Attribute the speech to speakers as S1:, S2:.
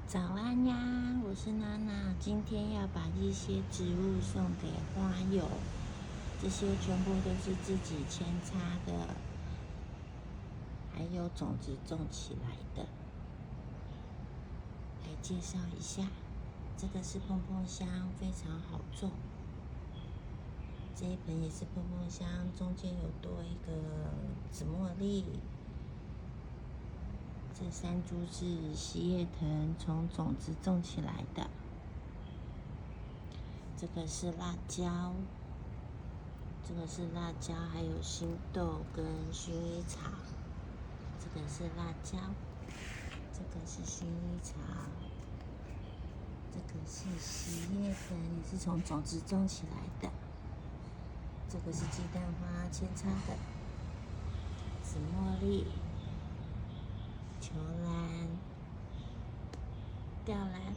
S1: 早安呀，我是娜娜。今天要把一些植物送给花友，这些全部都是自己扦插的，还有种子种起来的。来介绍一下，这个是蓬蓬香，非常好种。这一盆也是蓬蓬香，中间有多一个紫茉莉。这3株是细叶藤，从种子种起来的。这个是辣椒，还有新豆跟薰衣草。这个是辣椒，这个是薰衣草，这个是细叶藤，也是从种子种起来的。这个是鸡蛋花扦插的，紫茉莉、球兰、吊兰。